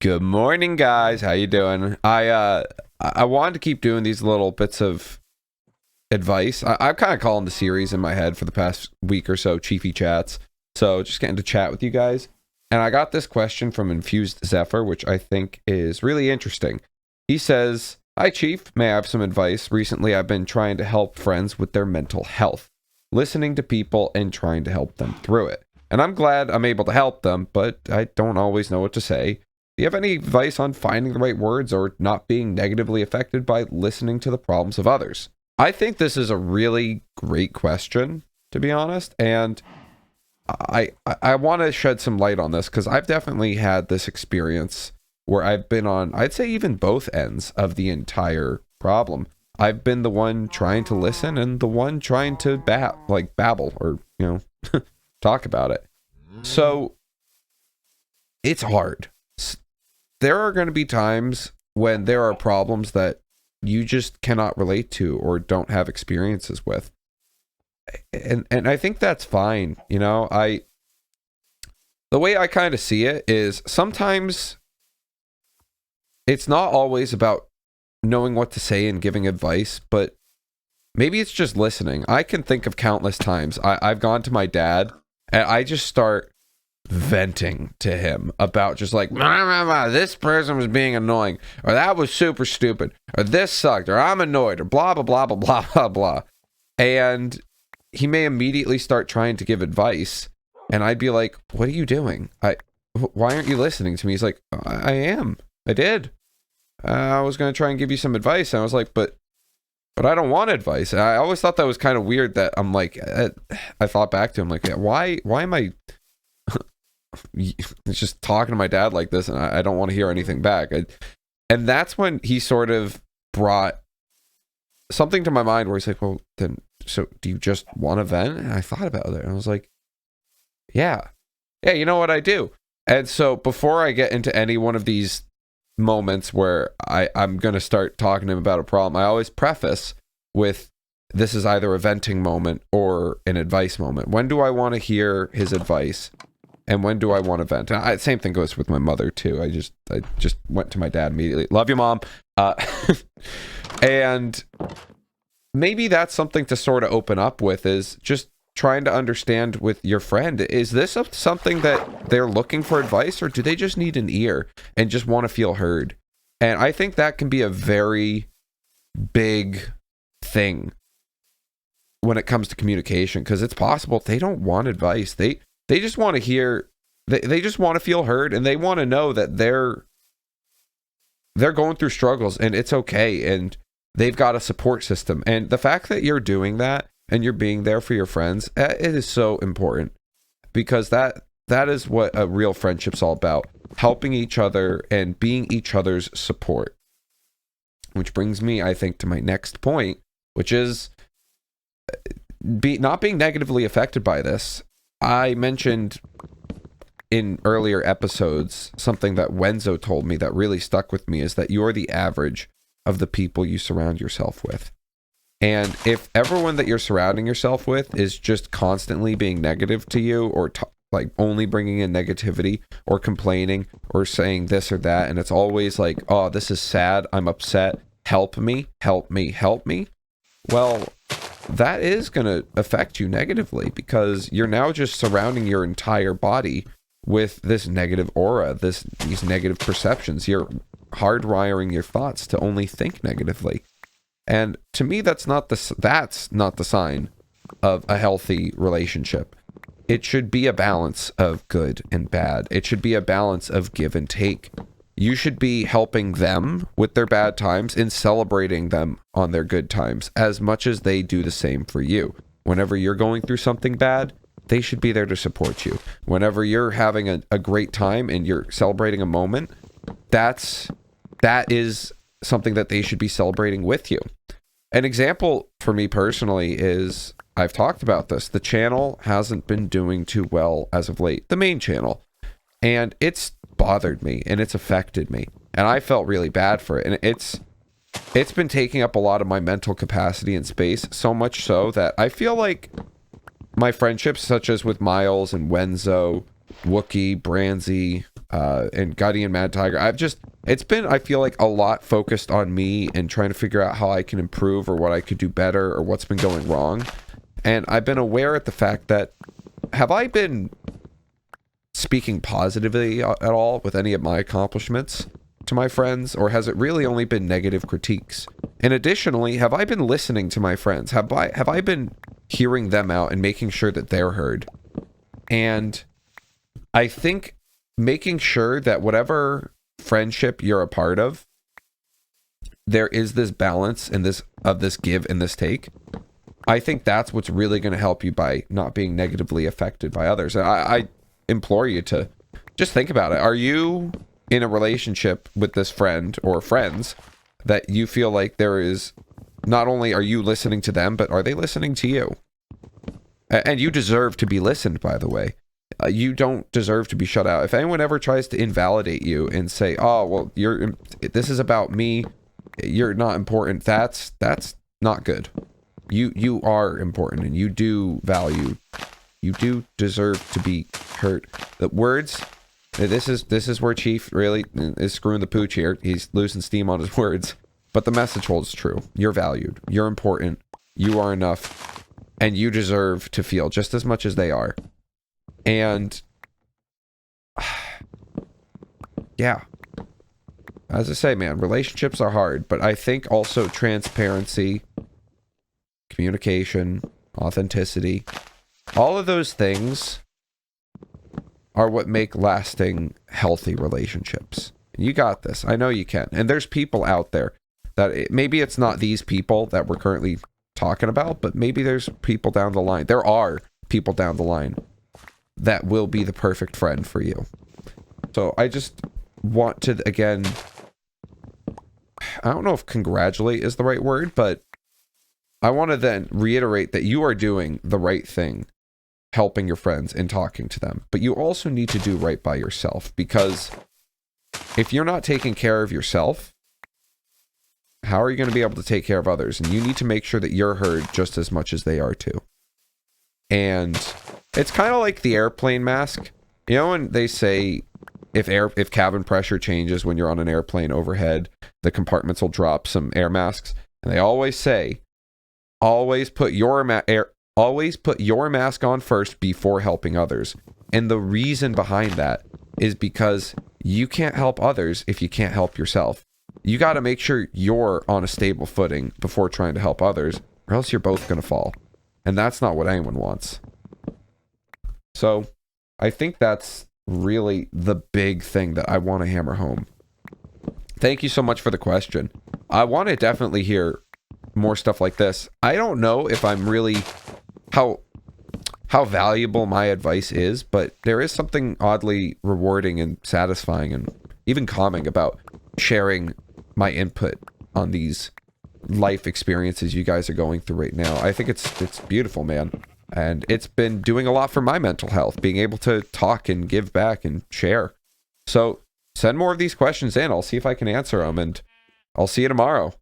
Good morning, guys. How you doing? I wanted to keep doing these little bits of advice. I'm kind of calling the series in my head for the past week or so, Chiefy Chats. So just getting to chat with you guys. And I got this question from Infused Zephyr, which I think is really interesting. He says, "Hi, Chief. May I have some advice? Recently, I've been trying to help friends with their mental health, listening to people and trying to help them through it. And I'm glad I'm able to help them, but I don't always know what to say. Do you have any advice on finding the right words or not being negatively affected by listening to the problems of others?" I think this is a really great question, to be honest, and I want to shed some light on this because I've definitely had this experience where I've been on, I'd say even both ends of the entire problem. I've been the one trying to listen and the one trying to babble or, talk about it. So it's hard. There are going to be times when there are problems that you just cannot relate to or don't have experiences with. And I think that's fine. The way I kind of see it is sometimes it's not always about knowing what to say and giving advice, but maybe it's just listening. I can think of countless times I've gone to my dad and I just start venting to him about just like, this person was being annoying, or that was super stupid, or this sucked, or I'm annoyed, or blah, blah, blah, blah, blah, blah, blah. And he may immediately start trying to give advice. And I'd be like, what are you doing? Why aren't you listening to me? He's like, I am. I did. I was going to try and give you some advice. And I was like, but I don't want advice. And I always thought that was kind of weird that I'm like, I thought back to him like, why am I just talking to my dad like this? And I don't want to hear anything back. And that's when he sort of brought something to my mind where he's like, well, then, so do you just want to vent? And I thought about it and I was like, yeah, you know what I do. And so before I get into any one of these moments where I'm going to start talking to him about a problem, I always preface with, this is either a venting moment or an advice moment. When do I want to hear his advice? And when do I want to vent? And same thing goes with my mother too. I just went to my dad immediately. Love you, Mom. And maybe that's something to sort of open up with, is just trying to understand with your friend, is this something that they're looking for advice, or do they just need an ear and just want to feel heard? And I think that can be a very big thing when it comes to communication, because it's possible they don't want advice. They just want to hear, they just want to feel heard, and they want to know that they're going through struggles and it's okay, and they've got a support system. And the fact that you're doing that and you're being there for your friends, it is so important, because that is what a real friendship's all about. Helping each other and being each other's support. Which brings me, I think, to my next point, which is not being negatively affected by this. I mentioned in earlier episodes something that Wenzo told me that really stuck with me, is that you're the average of the people you surround yourself with. And if everyone that you're surrounding yourself with is just constantly being negative to you, or like only bringing in negativity or complaining or saying this or that, and it's always like, oh, this is sad, I'm upset, help me, help me, help me. Well, that is going to affect you negatively, because you're now just surrounding your entire body with this negative aura, these negative perceptions. You're hardwiring your thoughts to only think negatively. And to me, that's not the sign of a healthy relationship. It should be a balance of good and bad. It should be a balance of give and take. You should be helping them with their bad times and celebrating them on their good times as much as they do the same for you. Whenever you're going through something bad, they should be there to support you. Whenever you're having a great time and you're celebrating a moment, that is something that they should be celebrating with you. An example for me personally is, I've talked about this, the channel hasn't been doing too well as of late, the main channel. And it's bothered me and it's affected me. And I felt really bad for it. And it's been taking up a lot of my mental capacity and space, so much so that I feel like my friendships, such as with Miles and Wenzo, Wookie, Branzy, and Gutty and Mad Tiger. It's been, I feel like, a lot focused on me and trying to figure out how I can improve or what I could do better or what's been going wrong. And I've been aware at the fact that, have I been speaking positively at all with any of my accomplishments to my friends, or has it really only been negative critiques? And additionally, have I been listening to my friends? Have I been hearing them out and making sure that they're heard? And I think making sure that whatever friendship you're a part of, there is this balance in this give and this take. I think that's what's really going to help you by not being negatively affected by others. And I implore you to just think about it. Are you in a relationship with this friend or friends that you feel like there is, not only are you listening to them, but are they listening to you? And you deserve to be listened, by the way. You don't deserve to be shut out. If anyone ever tries to invalidate you and say, oh, well, this is about me, you're not important, that's not good. You are important, and you do deserve to be heard. The words, this is where Chief really is screwing the pooch here. He's losing steam on his words, but the message holds true. You're valued, you're important, you are enough, and you deserve to feel just as much as they are. And yeah, as I say, man, relationships are hard, but I think also transparency, communication, authenticity, all of those things are what make lasting, healthy relationships. You got this. I know you can. And there's people out there that maybe it's not these people that we're currently talking about, but maybe there's people down the line. There are people down the line that will be the perfect friend for you. So I just want to, again, I don't know if congratulate is the right word, but I want to then reiterate that you are doing the right thing, helping your friends and talking to them. But you also need to do right by yourself, because if you're not taking care of yourself, how are you going to be able to take care of others? And you need to make sure that you're heard just as much as they are too. And it's kind of like the airplane mask. You know, when they say if cabin pressure changes when you're on an airplane overhead, the compartments will drop some air masks. And they always say, always put your mask on first before helping others. And the reason behind that is because you can't help others if you can't help yourself. You got to make sure you're on a stable footing before trying to help others, or else you're both going to fall. And that's not what anyone wants. So I think that's really the big thing that I want to hammer home. Thank you so much for the question. I want to definitely hear more stuff like this. I don't know if I'm really how valuable my advice is, but there is something oddly rewarding and satisfying and even calming about sharing my input on these life experiences you guys are going through right now. I think it's beautiful, man. And it's been doing a lot for my mental health, being able to talk and give back and share. So send more of these questions in. I'll see if I can answer them, and I'll see you tomorrow.